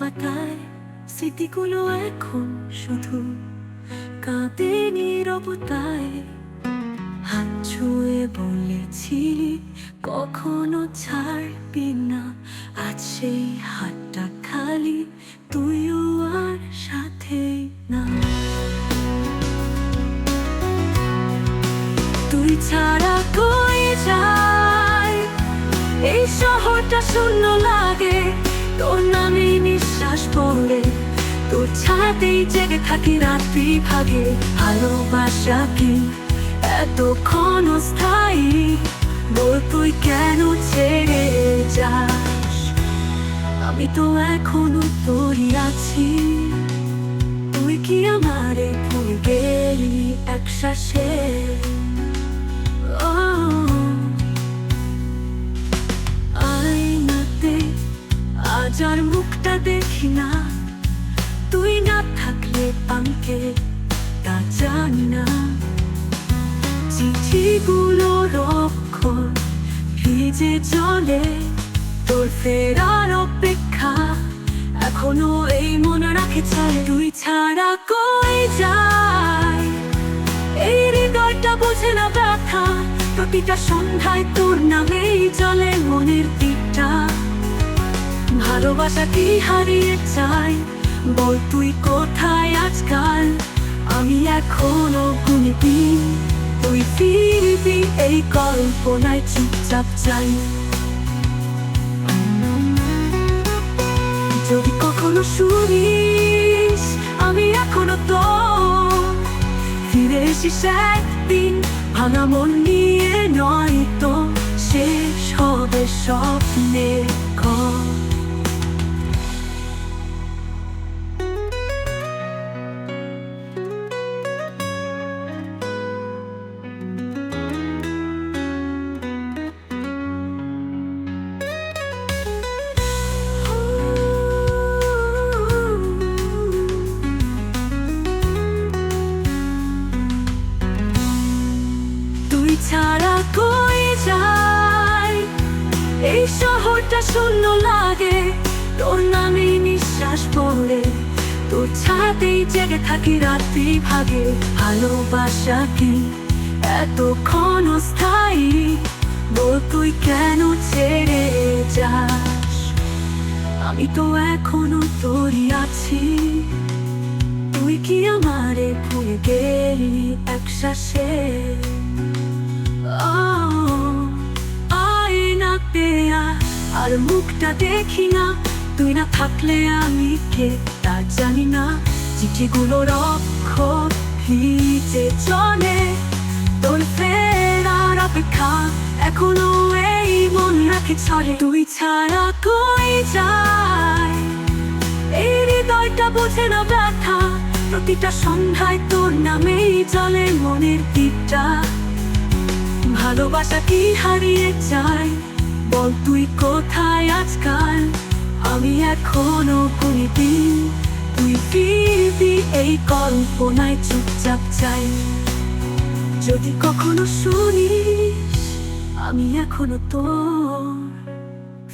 পাতায় স্মৃতিগুলো এখন শুধু কাঁদে নীরবতায়। হাত ছুঁয়ে বলেছিলি কখনো ছাড়বি না, আজ সেই হাতটা খালি, তুইও আর সাথে না। তুই ছাড়া কই যায় এই শহরটা শূন্য লাগে, তোর নামে নিঃশ্বাস পড়ে, তোর ছায়াতেই জেগে থাকি রাত্রি ভাগে। ভালোবাসা কি এত ক্ষণস্থায়ী, বল তুই কেন ছেড়ে যাস? আমি তো এখনো তোরই আছি, তুই কি আমারে ভুলে গেলি এক শ্বাসে? আয়নাতে আজ আর মুখটা দেখি না, তুই না থাকলে আমাকে তা জানি না। চিঠিগুলো রক্ষণ ভিজে জলে, তোর ফেরার অপেক্ষা এখনো এই মনে রাখে চাই। তুই ছাড়া কই যায় এই হৃদয়টা বোঝে না ব্যথা, প্রতিটা সন্ধ্যায় তোর নামেই চলে মনের দিকটা। ভালোবাসা কি হারিয়ে চাই, বল তুই কোথায় আজকাল? আমি এখনো গুনে দিন, তুই ফিরবি এই কল্পনায় চুপচাপ চাই। যদি কখনো শুনিস আমি এখনো তো ফিরে এসিস একদিন, ভাঙা মন নিয়ে নয় তো শেষ হবে স্বপ্নের ঘর। তুই ছাড়া কই যায় এই শহরটা শূন্য লাগে, তোর নামে নিঃশ্বাস পড়ে, তোর ছায়াতেই জেগে থাকি রাত্রি ভাগে। ভালোবাসা কি এত ক্ষণস্থায়ী, বল তুই কেন ছেড়ে যাস? আমি তো এখনো তোরই আছি, তুই কি আমারে ভুলে গেলি এক শ্বাসে? আয়নাতে আর মুখটা দেখি না, তুই না থাকলে আমি কে তা জানি না। চিঠিগুলো রক্ষণ ভিজে চলে, তোর ফেরার অপেক্ষা এখনো এই মন রাখে ছড়ে। তুই ছাড়া কই যায় এই হৃদয়টা বোঝে না ব্যথা, প্রতিটা সন্ধ্যায় তোর নামেই চলে মনের দিকটা। ভালোবাসা কি হারিয়ে চাই, বল তুই কোথায় আজকাল? আমি এখনো গুনে দিন, তুই ফিরবি এই কল্পনায় চুপচাপ চাই। যদি কখনো শুনিস আমি এখনো তোর,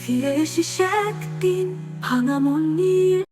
ফিরে এসিস একদিন ভাঙা মন নিয়ে।